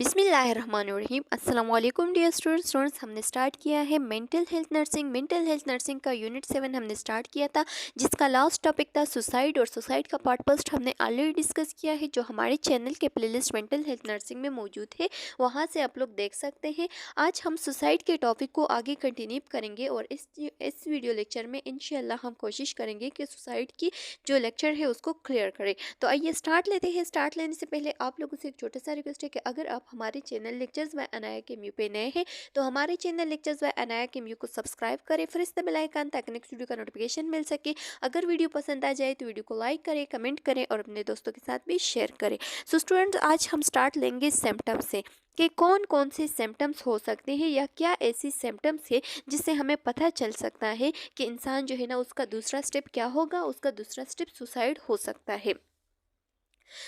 बिस्मिल्लाहिर्रहमानिर्रहीम। अस्सलाम वालेकुम डियर स्टूडेंट्स। हमने स्टार्ट किया है मेंटल हेल्थ नर्सिंग का यूनिट 7 हमने स्टार्ट किया था, जिसका लास्ट टॉपिक था सुसाइड। और सुसाइड का पार्ट फर्स्ट हमने ऑलरेडी डिस्कस किया है, जो हमारे चैनल के प्लेलिस्ट मेंटल हेल्थ नर्सिंग में मौजूद है, वहाँ से आप लोग देख सकते हैं। आज हम सुसाइड के टॉपिक को आगे कंटिन्यू करेंगे और इस वीडियो लेक्चर में इंशाल्लाह हम कोशिश करेंगे कि सुसाइड की जो लेक्चर है उसको क्लियर करें। तो आइए स्टार्ट लेते हैं। स्टार्ट लेने से पहले आप लोगों से एक छोटा सा रिक्वेस्ट है कि अगर आप हमारे चैनल लेक्चर्स बाय अनाया केम्यू पे नए हैं तो हमारे चैनल लेक्चर्स बाय अनाया केम्यू को सब्सक्राइब करें, फिर इस बेल आइकन ताकि नेक्स्ट वीडियो का नोटिफिकेशन मिल सके। अगर वीडियो पसंद आ जाए तो वीडियो को लाइक करें, कमेंट करें और अपने दोस्तों के साथ भी शेयर करें। सो स्टूडेंट्स, आज हम स्टार्ट लेंगे सिम्टम्स से कि कौन कौन से सिम्टम्स हो सकते हैं या क्या ऐसी सिम्टम्स है जिससे हमें पता चल सकता है कि इंसान जो है ना उसका दूसरा स्टेप क्या होगा, उसका दूसरा स्टेप सुसाइड हो सकता है।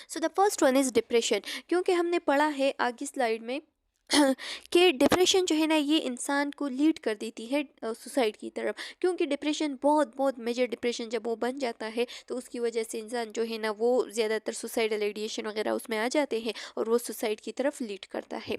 So the first one is depression. क्योंकि हमने पढ़ा है आगे स्लाइड में कि डिप्रेशन जो है ना ये इंसान को लीड कर देती है सुसाइड की तरफ। क्योंकि डिप्रेशन बहुत बहुत मेजर डिप्रेशन जब वो बन जाता है तो उसकी वजह से इंसान जो है ना वो ज़्यादातर सुसाइडल आइडिएशन वगैरह उसमें आ जाते हैं और वो सुसाइड की तरफ लीड करता है।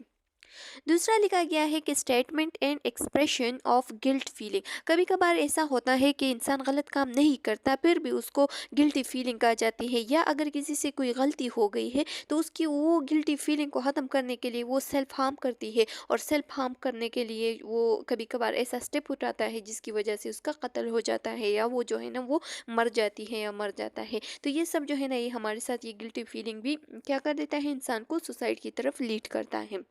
दूसरा लिखा गया है कि statement and expression of guilt feeling. कभी कभार ऐसा होता है कि इंसान गलत काम नहीं करता फिर भी उसको गिल्टी फीलिंग आ जाती है, या अगर किसी से कोई गलती हो गई है तो उसकी वो गिल्टी फीलिंग को ख़त्म करने के लिए वो सेल्फ हार्म करती है, और सेल्फ हार्म करने के लिए वो कभी कभार ऐसा स्टेप उठाता है जिसकी वजह से उसका कत्ल हो जाता है, या वो जो है ना वो मर जाती है या मर जाता है। तो ये सब जो है ना ये हमारे साथ ये गिल्टी फीलिंग भी क्या कर देता है, इंसान को सुसाइड की तरफ लीड करता है।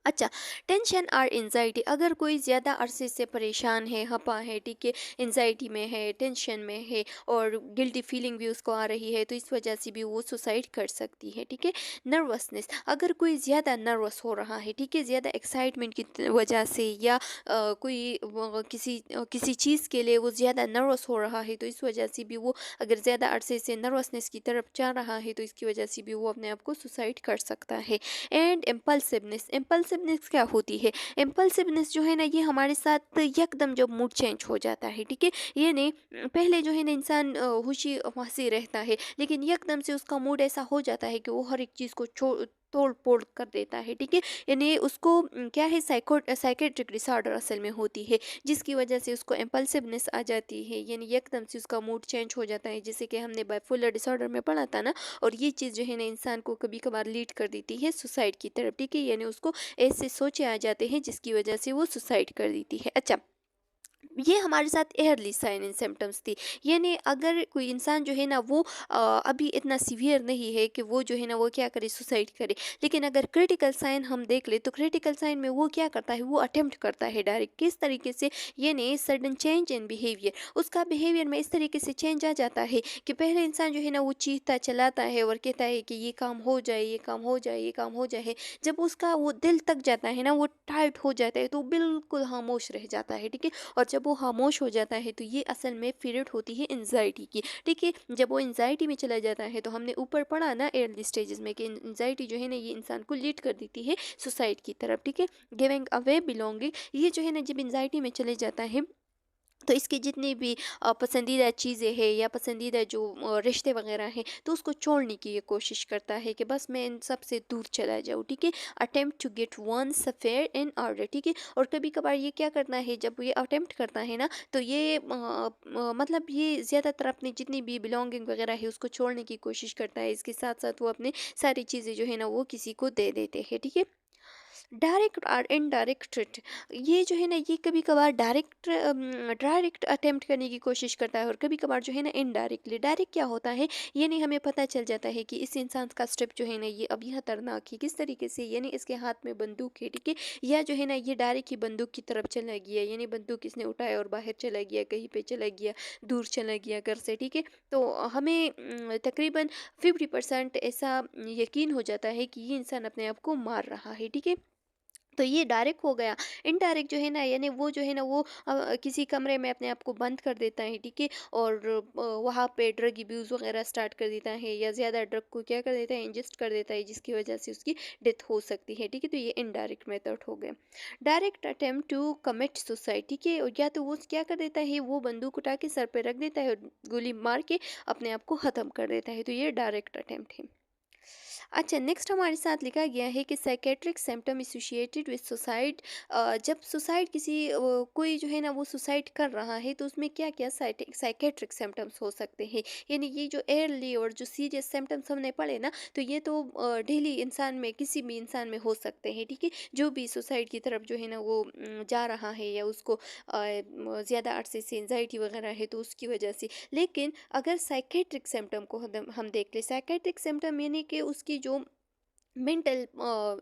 अच्छा, टेंशन और एंजाइटी। अगर कोई ज़्यादा अरसे से परेशान है, हपा है, ठीक है, एंजाइटी में है, टेंशन में है और गिल्टी फीलिंग भी उसको आ रही है तो इस वजह से भी वो सुसाइड कर सकती है, ठीक है। नर्वसनेस। अगर कोई ज़्यादा नर्वस हो रहा है, ठीक है, ज़्यादा एक्साइटमेंट की वजह से या किसी चीज़ के लिए वो ज़्यादा नर्वस हो रहा है तो इस वजह से भी वो अगर ज़्यादा अरसे से नर्वसनेस की तरफ जा रहा है तो इसकी वजह से भी वो अपने आप को सुसाइड कर सकता है। And impulsiveness. इम्पल्सिवनेस क्या होती है? इम्पल्सिवनेस जो है ना ये हमारे साथ एकदम जब मूड चेंज हो जाता है, ठीक है, ये नहीं पहले जो है ना इंसान खुशी हंसी रहता है लेकिन एकदम से उसका मूड ऐसा हो जाता है कि वो हर एक चीज़ को तोड़ फोड़ कर देता है, ठीक है। यानी उसको क्या है, साइकेट्रिक डिसऑर्डर असल में होती है जिसकी वजह से उसको इम्पल्सिवनेस आ जाती है, यानी एकदम से उसका मूड चेंज हो जाता है, जैसे कि हमने बाइपोलर डिसऑर्डर में पढ़ा था ना। और ये चीज़ जो है ना इंसान को कभी कभार लीड कर देती है सुसाइड की तरफ, ठीक है, यानी उसको ऐसे सोचे आ जाते हैं जिसकी वजह से वो सुसाइड कर देती है। अच्छा, ये हमारे साथ एयरली साइन एंड सिम्टम्स थी। यानी अगर कोई इंसान जो है ना वो अभी इतना सीवियर नहीं है कि वो जो है ना वो क्या करे, सुसाइड करे, लेकिन अगर क्रिटिकल साइन हम देख ले तो क्रिटिकल साइन में वो क्या करता है, वो अटेम्प्ट करता है डायरेक्ट। किस तरीके से? यानी सडन चेंज इन बिहेवियर। उसका बिहेवियर में इस तरीके से चेंज आ जाता है कि पहले इंसान जो है ना वो चीखता चलाता है और कहता है कि ये काम हो जाए, ये काम हो जाए, ये काम हो जाए। जब उसका वो दिल तक जाता है ना, वो टाइट हो जाता है तो बिल्कुल खामोश रह जाता है, ठीक है। और जब वो खामोश हो जाता है तो ये असल में पीरियड होती है एंजाइटी की, ठीक है। जब वो एंजाइटी में चला जाता है तो हमने ऊपर पढ़ा ना अर्ली स्टेजेस में कि एंजाइटी जो है ना ये इंसान को लीड कर देती है सुसाइड की तरफ, ठीक है। गिविंग अवे बिलोंगिंग, ये जो है ना जब एंजाइटी में चले जाता है तो इसकी जितनी भी पसंदीदा चीज़ें हैं या पसंदीदा जो रिश्ते वगैरह हैं तो उसको छोड़ने की ये कोशिश करता है कि बस मैं इन सब से दूर चला जाऊँ, ठीक है। Attempt to get one's affair in order, ठीक है। और कभी कभार ये क्या करना है, जब ये अटेम्प्ट करता है ना तो ये मतलब ये ज़्यादातर अपनी जितनी भी बिलोंगिंग वगैरह है उसको छोड़ने की कोशिश करता है। इसके साथ साथ वो अपने सारी चीज़ें जो है ना वो किसी को दे देते हैं, ठीक है। डायरेक्ट और इनडायरेक्ट थ्रेट, ये जो है ना ये कभी कभार डायरेक्ट अटेम्प्ट करने की कोशिश करता है और कभी कभार जो है ना इनडायरेक्टली। डायरेक्ट क्या होता है, ये नहीं हमें पता चल जाता है कि इस इंसान का स्टेप जो है ना ये अभी खतरनाक है किस तरीके से, यानी इसके हाथ में बंदूक है, ठीक है, या जो है ना ये डायरेक्ट ही बंदूक की तरफ चला गया, यानी बंदूक इसने उठाया और बाहर चला गया, कहीं पे चला गया, दूर चला गया घर से, ठीक है। तो हमें तकरीबन 50% ऐसा यकीन हो जाता है कि ये इंसान अपने आप को मार रहा है, ठीक है। तो ये डायरेक्ट हो गया। इनडायरेक्ट जो है ना यानी वो जो है ना वो किसी कमरे में अपने आप को बंद कर देता है, ठीक है, और वहाँ पे ड्रग अब्यूज़ वगैरह स्टार्ट कर देता है या ज़्यादा ड्रग को क्या कर देता है, इंजेस्ट कर देता है, जिसकी वजह से उसकी डेथ हो सकती है, ठीक है। तो ये इनडायरेक्ट मेथड हो गया। Direct attempt to commit suicide, ठीक है, और या तो वो क्या कर देता है, वो बंदूक उठा के सर पे रख देता है और गोली मार के अपने आप को ख़त्म कर देता है, तो ये डायरेक्ट अटेम्प्ट है। अच्छा, नेक्स्ट हमारे साथ लिखा गया है कि psychiatric symptom associated with suicide. जब सुसाइड कोई जो है ना वो सुसाइड कर रहा है तो उसमें क्या क्या साइकेट्रिक सिम्टम्स हो सकते हैं। यानी ये जो एयरली और जो सीरियस सिम्टम्स हमने पढ़े ना, तो ये तो डेली इंसान में, किसी भी इंसान में हो सकते हैं, ठीक है। जो भी सुसाइड की तरफ जो है ना वो जा रहा है, या उसको ज़्यादा अरसे से एंजाइटी वगैरह है तो उसकी वजह से। लेकिन अगर साइकेट्रिक सिम्टम को हम देख ले, साइकेट्रिक सिम्टम यानी कि उसकी जो मेंटल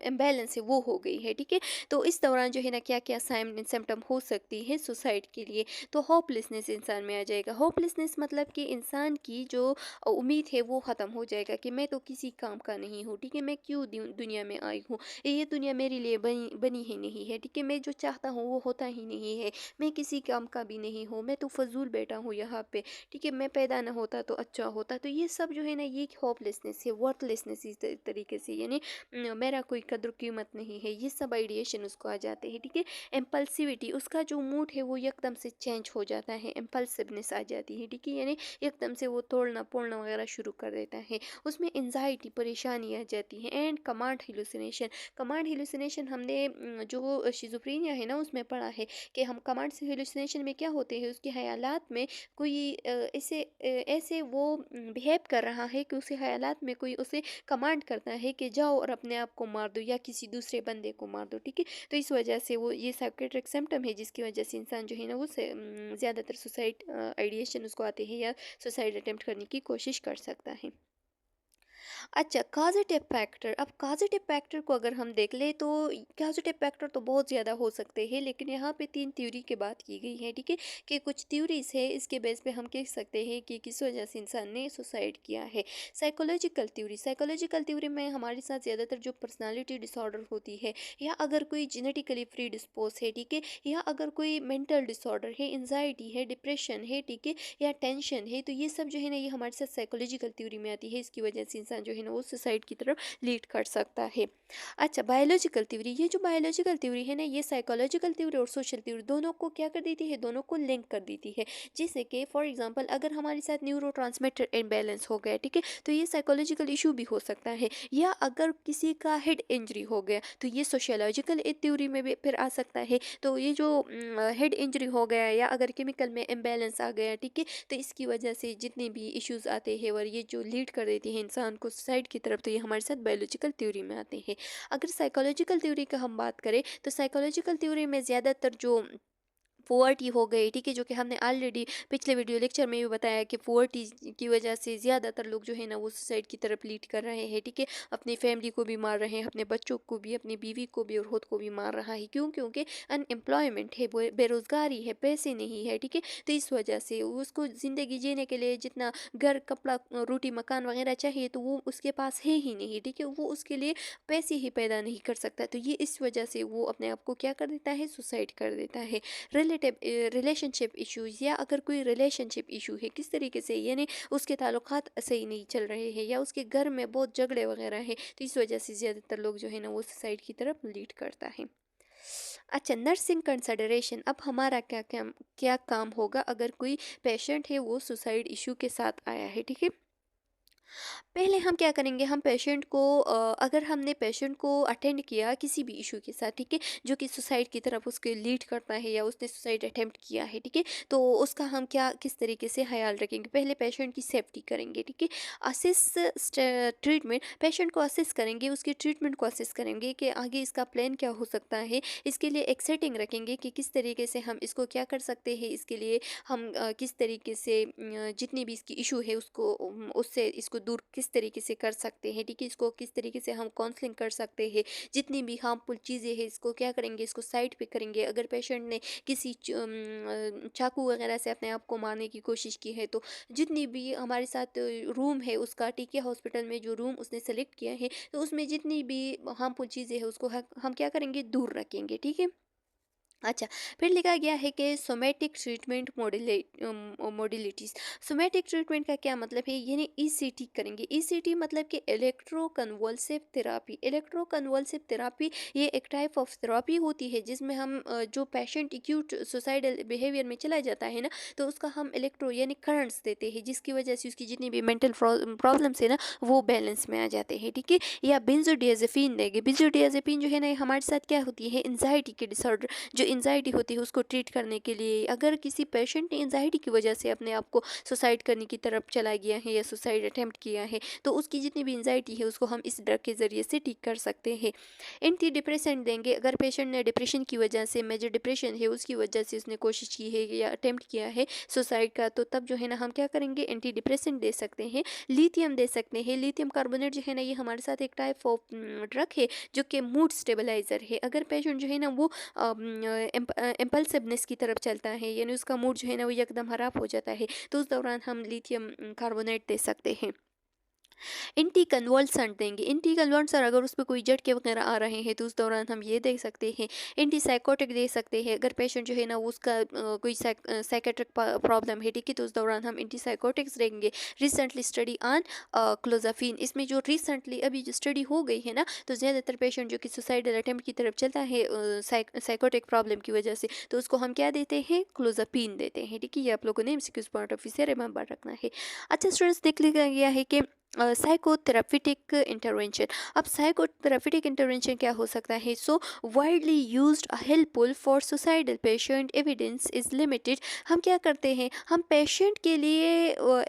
इम्बैलेंस है वो हो गई है, ठीक है। तो इस दौरान जो है ना क्या क्या साइन सिम्टम हो सकती है सुसाइड के लिए। तो होपलेसनेस इंसान में आ जाएगा। होपलेसनेस मतलब कि इंसान की जो उम्मीद है वो ख़त्म हो जाएगा कि मैं तो किसी काम का नहीं हूँ, ठीक है। मैं क्यों दुनिया में आई हूँ, ये दुनिया मेरे लिए बनी बनी ही नहीं है, ठीक है। मैं जो चाहता हूँ वो होता ही नहीं है, मैं किसी काम का भी नहीं हूँ, मैं तो फजूल बैठा हूँ यहाँ पे, ठीक है। मैं पैदा ना होता तो अच्छा होता। तो ये सब जो है ना ये होपलेसनेस है, वर्थलेसनेस इस तरीके से, यानी मेरा कोई कद्र कीमत नहीं है, ये सब आइडिएशन उसको आ जाते हैं, ठीक है। एम्पल्सिविटी, उसका जो मूड है वो एकदम से चेंज हो जाता है, एम्पल्सिवनेस आ जाती है, ठीक है। यानी एकदम से वो तोड़ना फोड़ना वगैरह शुरू कर देता है। उसमें एंजाइटी, परेशानी आ जाती है। एंड कमांड हिलुसिनेशन, कमांड हिलुसिनेशन हमने जो शिज़ोफ्रेनिया है ना उसमें पढ़ा है कि हम कमांड हिलुसिनेशन में क्या होते हैं, उसके ख्यालात में कोई ऐसे वो बिहेव कर रहा है कि उसके ख्यालात में कोई उसे कमांड करता है कि जाओ और अपने आप को मार दो या किसी दूसरे बंदे को मार दो, ठीक है। तो इस वजह से वो ये साइकेट्रिक सिम्टम है जिसकी वजह से इंसान जो है ना वो ज़्यादातर सुसाइड आइडिएशन उसको आते हैं या सुसाइड अटेम्प्ट करने की कोशिश कर सकता है। अच्छा, कॉज़ेटिव फैक्टर, अब कॉज़ेटिव फैक्टर को अगर हम देख लें तो कॉज़ेटिव फैक्टर तो बहुत ज़्यादा हो सकते हैं, लेकिन यहाँ पे 3 थ्योरी की बात की गई है, ठीक है। कि कुछ थ्योरीज़ है, इसके बेस पे हम कह सकते हैं कि किस वजह से इंसान ने सुसाइड किया है। साइकोलॉजिकल थ्योरी, साइकोलॉजिकल थ्योरी में हमारे साथ ज़्यादातर जो पर्सनालिटी डिसऑर्डर होती है, या अगर कोई जेनेटिकली प्री डिस्पोज है, ठीक है, या अगर कोई मेंटल डिसऑर्डर है, एंजाइटी है, डिप्रेशन है, ठीक है, या टेंशन है, तो ये सब जो है ना ये हमारे साथ साइकोलॉजिकल थ्योरी में आती है। इसकी वजह से इंसान जो है ना वो सुसाइड की तरफ लीड कर सकता है। अच्छा, बायोलॉजिकल थ्योरी, ये जो बायोलॉजिकल थ्योरी है ना ये साइकोलॉजिकल थ्योरी और सोशल थ्योरी दोनों को क्या कर देती है, दोनों को लिंक कर देती है। जैसे कि फॉर एग्जांपल अगर हमारे साथ न्यूरोट्रांसमीटर इम्बैलेंस हो गया, ठीक है, तो ये साइकोलॉजिकल इशू भी हो सकता है। या अगर किसी का हेड इंजरी हो गया तो ये सोशियोलॉजिकल थ्योरी में भी फिर आ सकता है। तो ये जो हेड इंजरी हो गया या अगर केमिकल में इम्बैलेंस आ गया, ठीक है, तो इसकी वजह से जितने भी इश्यूज आते हैं और ये जो लीड कर देती है इंसान को सुसाइड की तरफ, तो ये हमारे साथ बायोलॉजिकल थ्योरी में आते हैं। अगर साइकोलॉजिकल थ्योरी का हम बात करें तो साइकोलॉजिकल थ्योरी में ज़्यादातर जो पुअर्टी हो गई, ठीक है, जो कि हमने ऑलरेडी पिछले वीडियो लेक्चर में भी बताया कि पुअर्टी की वजह से ज़्यादातर लोग जो है ना वो सुसाइड की तरफ लीड कर रहे हैं, ठीक है। अपनी फैमिली को भी मार रहे हैं, अपने बच्चों को भी, अपनी बीवी को भी और खुद को भी मार रहा है। क्यों? क्योंकि अनएम्प्लॉयमेंट है, बेरोज़गारी है, पैसे नहीं है, ठीक है। तो इस वजह से उसको ज़िंदगी जीने के लिए जितना घर, कपड़ा, रोटी, मकान वगैरह चाहिए तो वो उसके पास है ही नहीं, ठीक है। वो उसके लिए पैसे ही पैदा नहीं कर सकता। तो ये इस वजह से वो अपने आप को क्या कर देता है, सुसाइड कर देता है। रिलेशनशिप इश्यूज, या अगर कोई रिलेशनशिप इशू है किस तरीके से, यानी उसके ताल्लुकात सही नहीं चल रहे हैं या उसके घर में बहुत झगड़े वगैरह है, तो इस वजह से ज़्यादातर लोग जो है ना वो सुसाइड की तरफ लीड करता है। अच्छा, नर्सिंग कंसिडरेशन, अब हमारा क्या काम होगा अगर कोई पेशेंट है वो सुसाइड इशू के साथ आया है, ठीक है। पहले हम क्या करेंगे, हम पेशेंट को अगर हमने पेशेंट को अटेंड किया किसी भी इशू के साथ, ठीक है, जो कि सुसाइड की तरफ उसके लीड करता है या उसने सुसाइड अटेम्प्ट किया है, ठीक है, तो उसका हम क्या किस तरीके से ख्याल रखेंगे। पहले पेशेंट की सेफ्टी करेंगे, ठीक है। असिस ट्रीटमेंट, पेशेंट को असिस करेंगे, उसकी ट्रीटमेंट को असिस करेंगे कि आगे इसका प्लान क्या हो सकता है। इसके लिए एक सेटिंग रखेंगे कि किस तरीके से हम इसको क्या कर सकते हैं। इसके लिए हम किस तरीके से जितनी भी इसकी इशू है उसको उससे इसको दूर किस तरीके से कर सकते हैं, ठीक है। इसको किस तरीके से हम काउंसलिंग कर सकते हैं। जितनी भी हार्मफुल चीज़ें हैं इसको क्या करेंगे, इसको साइड पे करेंगे। अगर पेशेंट ने किसी चाकू वगैरह से अपने आप को मारने की कोशिश की है तो जितनी भी हमारे साथ रूम है उसका, ठीक है, हॉस्पिटल में जो रूम उसने सेलेक्ट किया है तो उसमें जितनी भी हार्मफुल चीज़ें हैं उसको हम क्या करेंगे, दूर रखेंगे, ठीक है। अच्छा, फिर लिखा गया है कि somatic treatment modalities. Somatic treatment का क्या मतलब है, यानी ईसीटी करेंगे। ईसीटी मतलब कि इलेक्ट्रोकन्वल्सिव थेरापी। इलेक्ट्रोकन्वल्सिव थेरापी ये एक टाइप ऑफ थेरापी होती है जिसमें हम जो पेशेंट एक्यूट सुसाइडल बिहेवियर में चला जाता है ना, तो उसका हम इलेक्ट्रो यानी करंट्स देते हैं, जिसकी वजह से उसकी जितनी भी मेंटल प्रॉब्लम्स है ना, वो बैलेंस में आ जाते हैं, ठीक है। या बेंजोडियाजेपिन देंगे। बेंजोडियाजेपिन जो है ना, ये हमारे साथ क्या होती है, एंजाइटी के डिसऑर्डर जो एंजाइटी होती है उसको ट्रीट करने के लिए, अगर किसी पेशेंट ने एंजाइटी की वजह से अपने आप को सुसाइड करने की तरफ चला गया है या सुसाइड अटेम्प्ट किया है, तो उसकी जितनी भी एंजाइटी है उसको हम इस ड्रग के ज़रिए से ठीक कर सकते हैं। एंटी डिप्रेसेंट देंगे। अगर पेशेंट ने डिप्रेशन की वजह से, मेजर डिप्रेशन है उसकी वजह से उसने कोशिश की है या अटेम्प्ट किया है सुसाइड का, तो तब जो है ना हम क्या करेंगे, एंटी डिप्रेसेंट दे सकते हैं। लिथियम दे सकते हैं। लिथियम कार्बोनेट जो है ना, ये हमारे साथ एक टाइप ऑफ ड्रग है जो कि मूड स्टेबलाइज़र है। अगर पेशेंट जो है ना वो इम्पल्सिवनेस की तरफ चलता है, यानी उसका मूड जो है ना वो एकदम ख़राब हो जाता है, तो उस दौरान हम लिथियम कार्बोनेट दे सकते हैं। एंटी कन्वल्सेंट देंगे। एंटी कन्वल्सेंट अगर उस पे कोई झटके वगैरह आ रहे हैं तो उस दौरान हम ये दे सकते हैं। एंटी साइकोटिक दे सकते हैं। अगर पेशेंट जो है ना वो उसका कोई साइकेट्रिक प्रॉब्लम है, ठीक है, तो उस दौरान हम एंटी साइकोटिक्स देंगे। रिसेंटली स्टडी ऑन क्लोजाफिन, इसमें जो रिसेंटली अभी जो स्टडी हो गई है ना, तो ज़्यादातर पेशेंट जो कि सुसाइडल अटेम्प्ट की तरफ चलता है साइकोटिक प्रॉब्लम की वजह से, तो उसको हम क्या देते हैं, क्लोजापिन देते हैं, ठीक है। ये आप लोगों ने एमसीक्यूज पॉइंट ऑफ व्यू से रिमेंबर रखना है। अच्छा स्टूडेंट्स, देख लिया गया है कि साइकोथेरापिटिक इंटरवेंशन। अब साइकोथेरापिटिक इंटरवेंशन क्या हो सकता है, सो widely used helpful for suicidal patient, evidence is limited. हम क्या करते हैं, हम पेशेंट के लिए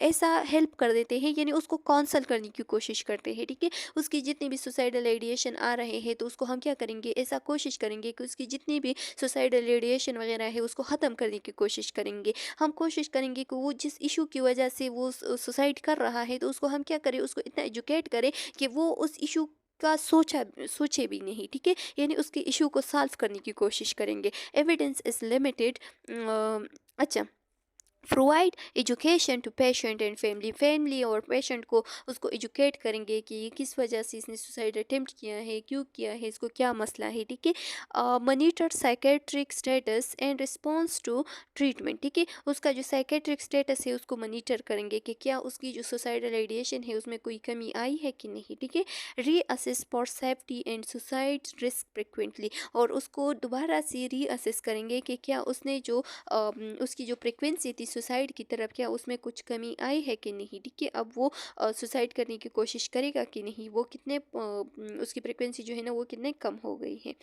ऐसा हेल्प कर देते हैं, यानी उसको काउंसल करने की कोशिश करते हैं, ठीक है। उसकी जितनी भी सुसाइडल आइडिएशन आ रहे हैं तो उसको हम क्या करेंगे, ऐसा कोशिश करेंगे कि उसकी जितनी भी सुसाइडल आइडिएशन वगैरह है उसको ख़त्म करने की कोशिश करेंगे। हम कोशिश करेंगे कि वो जिस इशू की वजह से वो सुसाइड कर रहा है, तो उसको हम क्या करें, उसको इतना एजुकेट करें कि वो उस इशू का सोचे भी नहीं, ठीक है, यानी उसके इशू को सॉल्व करने की कोशिश करेंगे। Evidence is limited. अच्छा, provide education to patient and family. Family और पेशेंट को उसको एजुकेट करेंगे कि ये किस वजह से इसने सुसाइड अटेम्प्ट किया है, क्यों किया है, इसको क्या मसला है, ठीक है। Monitor psychiatric status and response to treatment, ठीक है। उसका जो साइकेट्रिक स्टेटस है उसको मॉनिटर करेंगे कि क्या उसकी जो सुसाइडल आइडिएशन है उसमें कोई कमी आई है कि नहीं, ठीक है। Reassess for safety and suicide risk frequently, और उसको दोबारा से रीअसेस करेंगे कि क्या उसने जो उसकी जो फ्रिक्वेंसी थी सुसाइड की तरफ, क्या उसमें कुछ कमी आई है कि नहीं, ठीक है। अब वो सुसाइड करने की कोशिश करेगा कि नहीं, वो कितने उसकी फ्रिक्वेंसी जो है ना वो कितने कम हो गई है।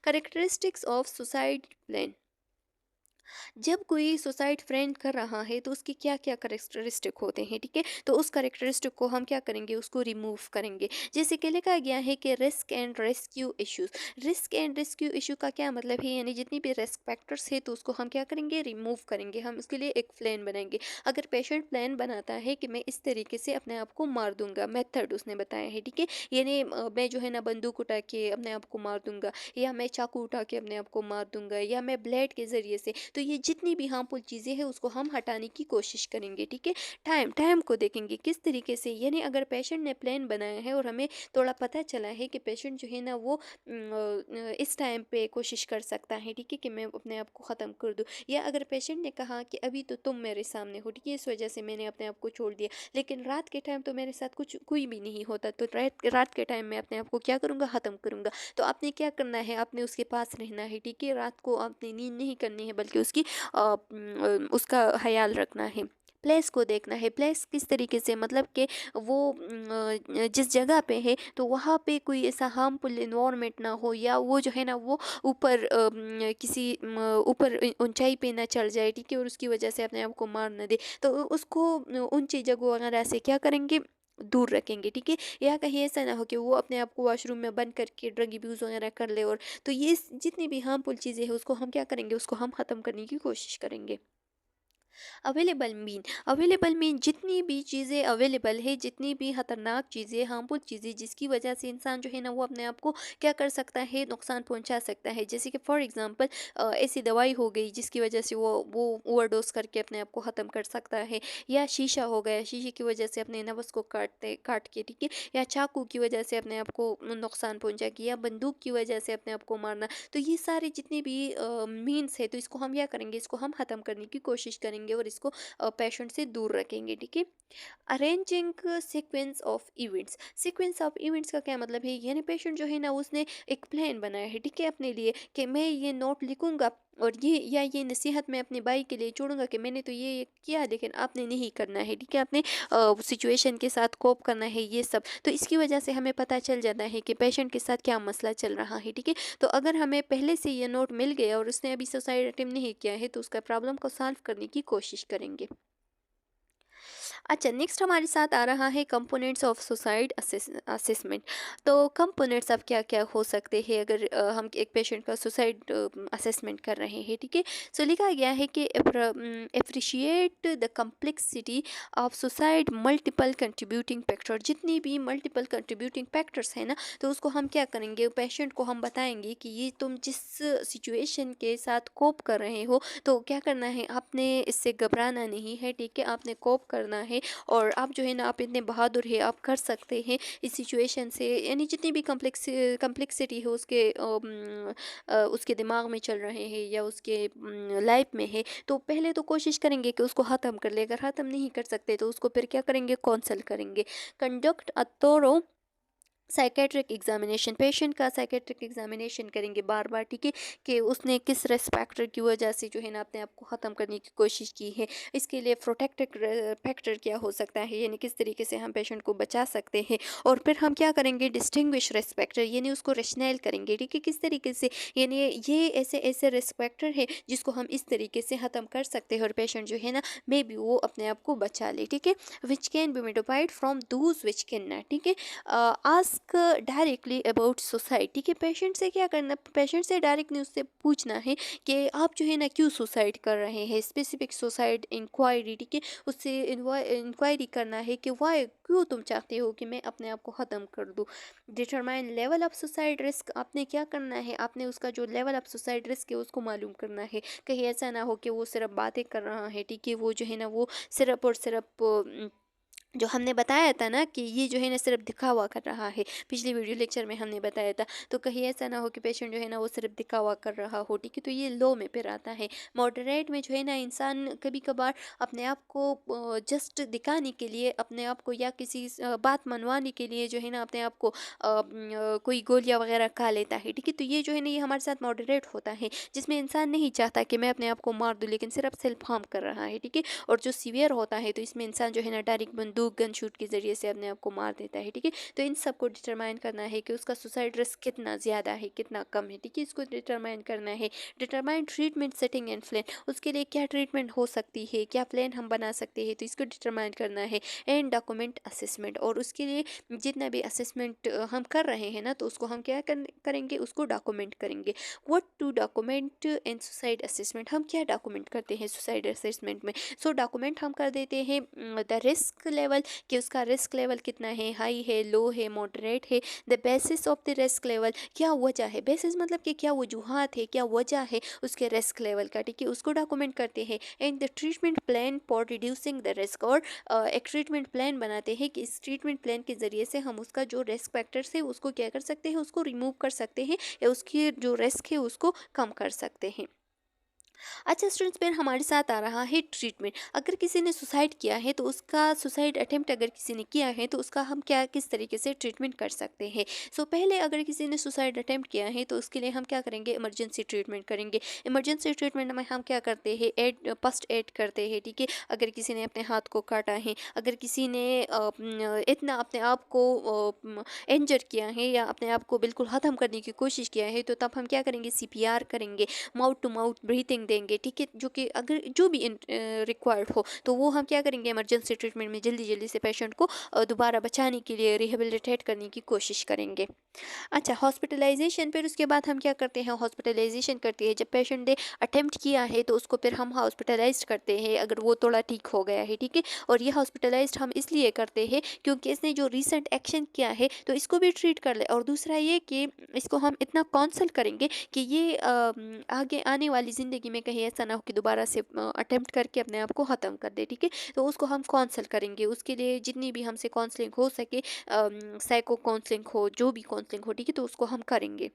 Characteristics of suicide plan. जब कोई सुसाइड फ्रेंड कर रहा है तो उसके क्या क्या करेक्टरिस्टिक होते हैं, ठीक है, तो उस करेक्टरिस्टिक को हम क्या करेंगे, उसको रिमूव करेंगे। जैसे कि लिखा गया है कि risk and rescue issues. Risk and rescue issue का क्या मतलब है, यानी जितनी भी रिस्क फैक्टर्स है तो उसको हम क्या करेंगे, रिमूव करेंगे। हम उसके लिए एक प्लान बनाएंगे। अगर पेशेंट प्लान बनाता है कि मैं इस तरीके से अपने आप को मार दूंगा, मेथड उसने बताया है, ठीक है, यानी मैं जो है ना बंदूक उठा के अपने आप को मार दूंगा, या मैं चाकू उठा के अपने आप को मार दूंगा, या मैं ब्लेड के ज़रिए से, तो ये जितनी भी हार्मफुल चीज़ें हैं उसको हम हटाने की कोशिश करेंगे, ठीक है। टाइम टाइम को देखेंगे किस तरीके से, यानी अगर पेशेंट ने प्लान बनाया है और हमें थोड़ा पता चला है कि पेशेंट जो है ना वो इस टाइम पे कोशिश कर सकता है, ठीक है, कि मैं अपने आप को ख़त्म कर दूँ, या अगर पेशेंट ने कहा कि अभी तो तुम मेरे सामने हो, ठीक है, इस वजह से मैंने अपने आप को छोड़ दिया, लेकिन रात के टाइम तो मेरे साथ कुछ कोई भी नहीं होता, तो रात के टाइम मैं अपने आप को क्या करूँगा, ख़त्म करूँगा। तो आपने क्या करना है, आपने उसके पास रहना है, ठीक है, रात को आपने नींद नहीं करनी है, बल्कि उसकी उसका ख्याल रखना है। प्लेस को देखना है, प्लेस किस तरीके से, मतलब कि वो जिस जगह पे है तो वहाँ पे कोई ऐसा हार्मफुल इन्वायरमेंट ना हो, या वो जो है ना वो ऊपर किसी ऊपर ऊंचाई पे ना चढ़ जाए, ठीक है, और उसकी वजह से अपने आप को मार न दे, तो उसको ऊंची जगह वगैरह से क्या करेंगे, दूर रखेंगे, ठीक है। या कहीं ऐसा ना हो कि वो अपने आप को वॉशरूम में बंद करके ड्रग अब्यूज़ वगैरह कर ले, और तो ये जितनी भी हार्मफुल चीज़ें हैं उसको हम क्या करेंगे, उसको हम ख़त्म करने की कोशिश करेंगे। अवेलेबल मीन जितनी भी चीज़ें अवेलेबल है, जितनी भी खतरनाक चीज़ें, हार्मफुल चीज़ें जिसकी वजह से इंसान जो है ना वो अपने आप को क्या कर सकता है, नुकसान पहुंचा सकता है। जैसे कि फॉर एग्जांपल ऐसी दवाई हो गई जिसकी वजह से वो ओवरडोज करके अपने आप को ख़त्म कर सकता है, या शीशा हो गया, शीशे की वजह से अपने नफ्स को काट के, ठीक है, या चाकू की वजह से अपने आप को नुकसान पहुंचा के, या बंदूक की वजह से अपने आप को मारना। तो ये सारे जितने भी मीन्स है, तो इसको हम क्या करेंगे, इसको हम ख़त्म करने की कोशिश करेंगे और इसको पेशेंट से दूर रखेंगे, ठीक है। अरेंजिंग सीक्वेंस ऑफ इवेंट्स का क्या मतलब है, यानी पेशेंट जो है ना उसने एक प्लान बनाया है, ठीक है, अपने लिए कि मैं ये नोट लिखूंगा और ये नसीहत मैं अपने भाई के लिए छोड़ूंगा कि मैंने तो ये किया, लेकिन आपने नहीं करना है, ठीक है, आपने सिचुएशन के साथ कोप करना है, ये सब। तो इसकी वजह से हमें पता चल जाता है कि पेशेंट के साथ क्या मसला चल रहा है, ठीक है। तो अगर हमें पहले से ये नोट मिल गया और उसने अभी सुसाइड अटेम्प्ट नहीं किया है, तो उसका प्रॉब्लम को सॉल्व करने की कोशिश करेंगे। अच्छा, नेक्स्ट हमारे साथ आ रहा है कंपोनेंट्स ऑफ सुसाइड असेसमेंट। तो कंपोनेंट्स अब क्या क्या हो सकते हैं अगर हम एक पेशेंट का सुसाइड असेसमेंट कर रहे हैं, ठीक है। सो लिखा गया है कि appreciate the complexity of suicide multiple contributing factor. जितनी भी मल्टीपल कंट्रीब्यूटिंग फैक्टर्स है ना, तो उसको हम क्या करेंगे, पेशेंट को हम बताएंगे कि ये तुम जिस सिचुएशन के साथ कोप कर रहे हो, तो क्या करना है, आपने इससे घबराना नहीं है, ठीक है, आपने कोप करना है। और आप जो है ना, आप इतने बहादुर है, आप कर सकते हैं इस सिचुएशन से, यानी जितनी भी कम्प्लेक्सिटी है उसके दिमाग में चल रहे हैं या उसके लाइफ में है, तो पहले तो कोशिश करेंगे कि उसको ख़त्म कर ले। अगर ख़त्म नहीं कर सकते तो उसको फिर क्या करेंगे, काउंसल करेंगे। Conduct a thorough psychiatric examination, patient का साइकेट्रिक एग्जामिनेशन करेंगे बार बार, ठीक है, कि उसने किस रिस्क फैक्टर की वजह से जो है ना अपने आप को ख़त्म करने की कोशिश की है, इसके लिए प्रोटेक्टिव फैक्टर क्या हो सकता है, यानी किस तरीके से हम पेशेंट को बचा सकते हैं। और फिर हम क्या करेंगे, डिस्टिंग्विश रिस्क फैक्टर, यानी उसको रेशनल करेंगे, ठीक है, किस तरीके से, यानी ये ऐसे ऐसे रिस्क फैक्टर है जिसको हम इस तरीके से ख़त्म कर सकते हैं और पेशेंट जो है ना मे बी वो अपने आप को बचा ले, ठीक है। Which can be modified from those which can not, ठीक है। आस्क डायरेक्टली अबाउट सोसाइटी के, पेशेंट से क्या करना, पेशेंट से डायरेक्टली उससे पूछना है कि आप जो है ना क्यों सुसाइड कर रहे हैं, स्पेसिफिक सुसाइड इंक्वायरी, ठीक है, उससे इंक्वायरी करना है कि वाई, क्यों तुम चाहते हो कि मैं अपने आप को ख़त्म कर दूँ। Determine level of suicide risk, आपने क्या करना है, आपने उसका जो लेवल ऑफ सुसाइड रिस्क है उसको मालूम करना है। कहीं ऐसा ना हो कि वो सिर्फ बातें कर रहा है, ठीक है, वो जो है ना वो सिर्फ और सिर्फ जो हमने बताया था ना कि ये जो है ना सिर्फ दिखावा कर रहा है, पिछली वीडियो लेक्चर में हमने बताया था। तो कहीं ऐसा ना हो कि पेशेंट जो है ना वो सिर्फ दिखावा कर रहा हो, ठीक है, तो ये लो में फिर आता है। मॉडरेट में जो है ना इंसान कभी कभार अपने आप को जस्ट दिखाने के लिए, अपने आप को या किसी बात मनवाने के लिए जो है ना अपने आप को कोई गोलियां वगैरह खा लेता है, ठीक है। तो ये जो है ना ये हमारे साथ मॉडरेट होता है, जिसमें इंसान नहीं चाहता कि मैं अपने आप को मार दूँ, लेकिन सिर्फ सेल्फ हार्म कर रहा है, ठीक है। और जो सीवियर होता है तो इसमें इंसान जो है ना डायरेक्ट बंदूक, गन शूट के ज़रिए से अपने आप को मार देता है, ठीक है। तो इन सब को डिटरमाइन करना है कि उसका सुसाइड रिस्क कितना ज़्यादा है, कितना कम है, ठीक है, इसको डिटरमाइन करना है। Determine treatment setting and plan, उसके लिए क्या ट्रीटमेंट हो सकती है, क्या प्लान हम बना सकते हैं, तो इसको डिटरमाइन करना है। एंड डॉक्यूमेंट असेसमेंट, और उसके लिए जितना भी असेसमेंट हम कर रहे हैं ना, तो उसको हम क्या करेंगे, उसको डॉक्यूमेंट करेंगे। What to document in suicide assessment, हम क्या डॉक्यूमेंट करते हैं सुसाइड असेसमेंट में। सो डॉक्यूमेंट हम कर देते हैं द रिस्क लेवल, कि उसका रिस्क लेवल कितना है, हाई है, लो है, मॉडरेट है। The basis of the risk level, क्या वजह है, बेसिस मतलब कि क्या वजूहात है, क्या वजह है उसके रिस्क लेवल का, ठीक है, उसको डॉक्यूमेंट करते हैं। And the treatment plan for reducing the risk, और एक ट्रीटमेंट प्लान बनाते हैं कि इस ट्रीटमेंट प्लान के ज़रिए से हम उसका जो रिस्क फैक्टर्स है उसको क्या कर सकते हैं, उसको रिमूव कर सकते हैं, या उसकी जो रिस्क है उसको कम कर सकते हैं। अच्छा स्टूडेंट्स, फिर हमारे साथ आ रहा है ट्रीटमेंट। अगर किसी ने सुसाइड किया है तो उसका सुसाइड अटेम्प्ट अगर किसी ने किया है तो उसका हम क्या किस तरीके से ट्रीटमेंट कर सकते हैं। सो पहले अगर किसी ने सुसाइड अटेम्प्ट किया है तो उसके लिए हम क्या करेंगे, इमरजेंसी ट्रीटमेंट करेंगे। इमरजेंसी ट्रीटमेंट में हम क्या करते हैं, फर्स्ट एड करते हैं, ठीक है। अगर किसी ने अपने हाथ को काटा है, अगर किसी ने इतना अपने आप को इंजर किया है या अपने आप को बिल्कुल ख़त्म करने की कोशिश किया है, तो तब हम क्या करेंगे, CPR करेंगे, माउथ टू माउथ ब्रीथिंग देंगे, ठीक है, जो कि अगर जो भी रिक्वायर्ड हो तो वो हम क्या करेंगे, इमरजेंसी ट्रीटमेंट में जल्दी जल्दी से पेशेंट को दोबारा बचाने के लिए रिहेबिलिटेट करने की कोशिश करेंगे। अच्छा, हॉस्पिटलाइजेशन, फिर उसके बाद हम क्या करते हैं, हॉस्पिटलाइजेशन करते हैं जब पेशेंट ने अटेम्प्ट किया है तो उसको फिर हम हॉस्पिटलाइज करते हैं अगर वो थोड़ा ठीक हो गया है, ठीक है। और ये हॉस्पिटलाइज्ड हम इसलिए करते हैं क्योंकि इसने जो रीसेंट एक्शन किया है तो इसको भी ट्रीट कर ले, और दूसरा ये कि इसको हम इतना काउंसल करेंगे कि ये आगे आने वाली ज़िंदगी में कहीं ऐसा ना हो कि दोबारा से अटेम्प्ट करके अपने आप को ख़त्म कर दे, ठीक है। तो उसको हम काउंसल करेंगे, उसके लिए जितनी भी हमसे काउंसलिंग हो सके, साइको काउंसलिंग हो, जो भी काउंसलिंग हो, ठीक है, तो उसको हम करेंगे।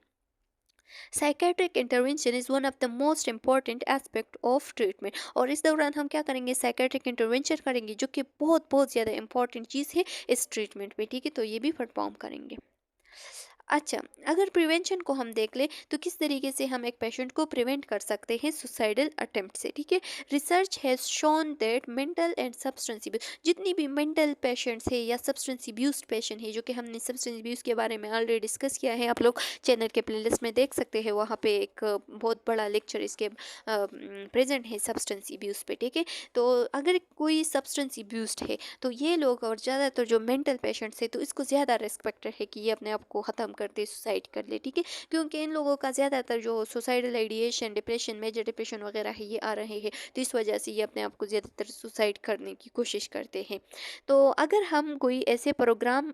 Psychiatric intervention is one of the most important aspect of treatment, और इस दौरान हम क्या करेंगे, साइकेट्रिक इंटरवेंशन करेंगे, जो कि बहुत बहुत ज़्यादा इंपॉर्टेंट चीज़ है इस ट्रीटमेंट में, ठीक है, तो ये भी परफॉर्म करेंगे। अच्छा, अगर प्रिवेंशन को हम देख लें तो किस तरीके से हम एक पेशेंट को प्रिवेंट कर सकते हैं सुसाइडल अटेम्प्ट से, ठीक है। Research has shown that mental and substance abuse, जितनी भी मेंटल पेशेंट्स है या सब्सटेंस अब्यूज पेशेंट है, जो कि हमने सब्सटेंस अब्यूज के बारे में ऑलरेडी डिस्कस किया है, आप लोग चैनल के प्लेलिस्ट में देख सकते हैं, वहाँ पे एक बहुत बड़ा लेक्चर इसके प्रेजेंट है सब्सटेंस अब्यूज पे, ठीक है। तो अगर कोई सब्सटेंस अब्यूज है तो ये लोग, और ज़्यादातर जो मेंटल पेशेंट्स है, तो इसको ज़्यादा रिस्पेक्टेड है कि ये अपने आप को ख़त्म कर दे, सुसाइड कर ले, ठीक है। क्योंकि इन लोगों का ज़्यादातर जो suicidal ideation, depression, major depression वगैरह है, ये आ रहे हैं, तो इस वजह से ये अपने आप को ज़्यादातर सुसाइड करने की कोशिश करते हैं। तो अगर हम कोई ऐसे प्रोग्राम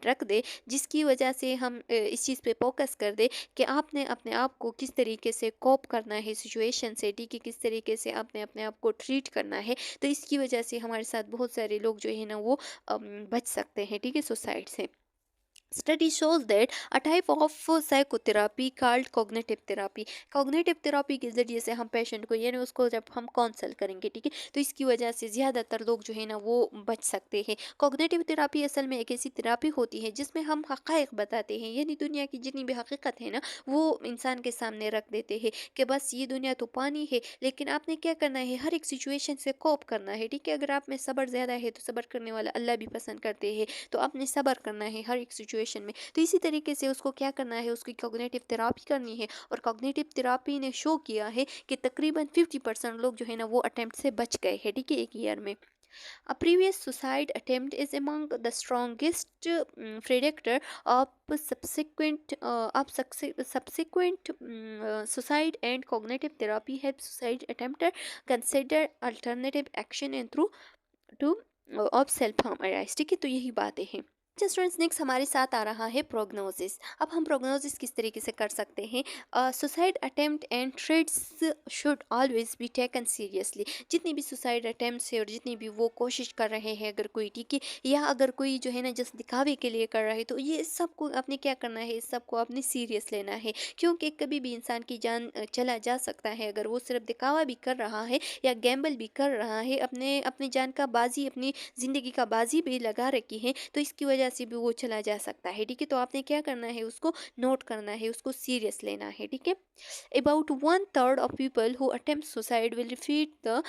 रख दे जिसकी वजह से हम इस चीज़ पे फोकस कर दे कि आपने अपने आप को किस तरीके से कोप करना है सिचुएशन से, ठीक है, किस तरीके से आपने अपने आप को ट्रीट करना है, तो इसकी वजह से हमारे साथ बहुत सारे लोग जो है ना वो बच सकते हैं, ठीक है, सुसाइड से। Study shows that a type of psychotherapy called cognitive therapy, cognitive therapy के ज़रिए से हम पेशेंट को, यानी उसको जब हम काउंसल करेंगे, ठीक है, तो इसकी वजह से ज़्यादातर लोग जो है ना वो बच सकते हैं। कॉग्निटिव थेरापी असल में एक ऐसी थेरापी होती है जिसमें हम हक़ाइक़ बताते हैं, यानी दुनिया की जितनी भी हकीकत है ना वो इंसान के सामने रख देते हैं कि बस ये दुनिया तो पानी है, लेकिन आपने क्या करना है, हर एक सिचुएशन से कोप करना है, ठीक है। अगर आप में सब्र ज़्यादा है तो सब्र करने वाला अल्लाह भी पसंद करते हैं, तो आपने सब्र करना है हर एक सिचुएशन में। तो इसी तरीके से उसको क्या करना है, उसकी कॉग्निटिव थेरापी करनी है, और कॉग्निटिव थेरापी ने शो किया है कि तकरीबन 50% लोग जो है ना वो अटेम्प्ट से बच गए हैं, ठीक है, एक ईयर में। A previous suicide attempt is among the strongest predictor of subsequent suicide, and cognitive therapy helps suicide attempter consider alternative action and through to of self harm arise, ठीक है, तो यही बातें हैं। स्टूडेंट्स, नेक्स्ट हमारे साथ आ रहा है प्रोग्नोसिस। अब हम प्रोग्नोसिस किस तरीके से कर सकते हैं। Suicide attempt and threats should always be taken seriously, जितनी भी सुसाइड अटेम्प्ट्स है और जितनी भी वो कोशिश कर रहे हैं, अगर कोई, ठीक है, या अगर कोई जो है ना जिस दिखावे के लिए कर रहा है, तो ये सबको आपने क्या करना है, इस सबको आपने सीरियस लेना है, क्योंकि कभी भी इंसान की जान चला जा सकता है अगर वो सिर्फ दिखावा भी कर रहा है या गैम्बल भी कर रहा है, अपने अपनी जान का बाजी, अपनी ज़िंदगी का बाजी भी लगा रखी है, तो इसकी वजह से भी वो चला जा सकता है, ठीक है। तो आपने क्या करना है, उसको नोट करना है, उसको सीरियस लेना है, ठीक है। About 1/3 of people who attempt suicide will repeat the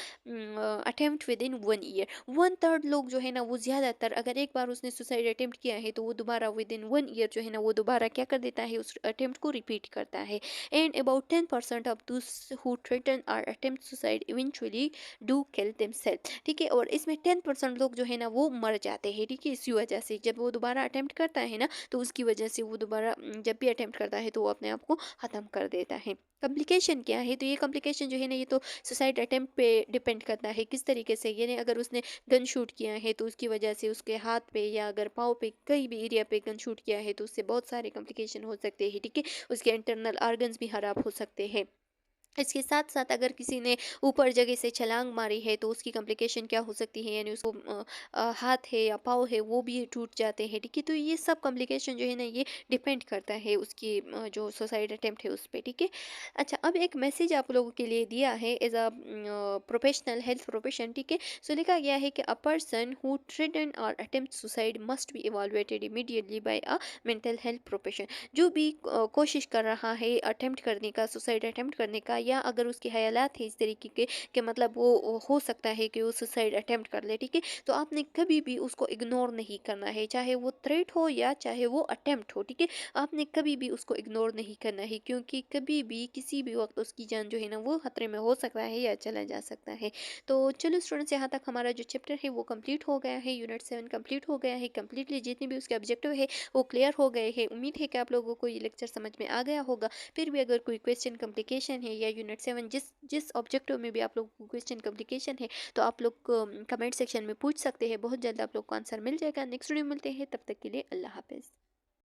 attempt with in 1 year. 1/3 लोग जो है ना वो ज़्यादातर, अगर एक बार उसने सुसाइड अटेम्प्ट किया है तो वो दोबारा विद इन 1 ईयर जो है ना वो दोबारा क्या कर देता है, उस अटेम्प्ट को रिपीट करता है। And about 10% of those who threaten और attempt suicide eventually do kill themselves, ठीक है। और इसमें 10% लोग जो है ना वो मर जाते हैं, ठीक है, इसी वजह से जब वो दोबारा अटेम्प्ट करता है ना तो उसकी वजह से वो दोबारा जब भी अटेम्प्ट करता है तो वो अपने आप को ख़त्म कर देता है। कम्प्लिकेशन क्या है, तो ये कम्प्लिकेशन जो है ना ये तो सुसाइड अटेम्प्ट पे डिपेंड करता है किस तरीके से, यानी अगर उसने गन शूट किया है तो उसकी वजह से उसके हाथ पे या अगर पाँव पे कहीं भी एरिया पे गन शूट किया है तो उससे बहुत सारे कम्प्लिकेशन हो सकते हैं, ठीक है। उसके इंटरनल ऑर्गन्स भी खराब हो सकते हैं। इसके साथ साथ अगर किसी ने ऊपर जगह से छलांग मारी है तो उसकी कम्प्लिकेशन क्या हो सकती है, यानी उसको हाथ है या पाँव है वो भी टूट जाते हैं, ठीक है। तो ये सब कम्प्लिकेशन जो है ना ये डिपेंड करता है उसकी जो सुसाइड अटेम्प्ट है उस पर, ठीक है। अच्छा, अब एक मैसेज आप लोगों के लिए दिया है as a professional health profession, ठीक है। सो लिखा गया है कि अ पर्सन हु थ्रेटन और attempt suicide must be evaluated immediately by a mental health profession. जो भी कोशिश कर रहा है अटेम्प्ट करने का, सुसाइड अटेम्प्ट करने का या अगर उसके ख़यालात हैं इस तरीके के कि मतलब वो हो सकता है कि वो सुसाइड अटेम्प्ट कर ले, ठीक है? तो आपने कभी भी उसको इग्नोर नहीं करना है, चाहे वो थ्रेट हो या चाहे वो अटेम्प्ट हो, ठीक है? आपने कभी भी उसको इग्नोर नहीं करना है, क्योंकि कभी भी किसी भी वक़्त उसकी जान जो है ना वो खतरे में हो सकता है या चला जा सकता है। तो चलो स्टूडेंट्स, यहाँ तक हमारा जो चैप्टर है वो कंप्लीट हो गया है, यूनिट 7 कंप्लीट हो गया है, कंप्लीटली जितने भी उसके ऑब्जेक्टिव है वो क्लियर हो गए हैं। उम्मीद है कि आप लोगों को ये लेक्चर समझ में आ गया होगा। फिर भी अगर कोई क्वेश्चन कम्प्लिकेशन है या यूनिट 7 जिस जिस ऑब्जेक्टिव में भी आप लोगों को क्वेश्चन कम्प्लिकेशन है, तो आप लोग कमेंट सेक्शन में पूछ सकते हैं। बहुत जल्द आप लोग को आंसर मिल जाएगा। नेक्स्ट वीडियो में मिलते हैं, तब तक के लिए अल्लाह हाफ़िज़।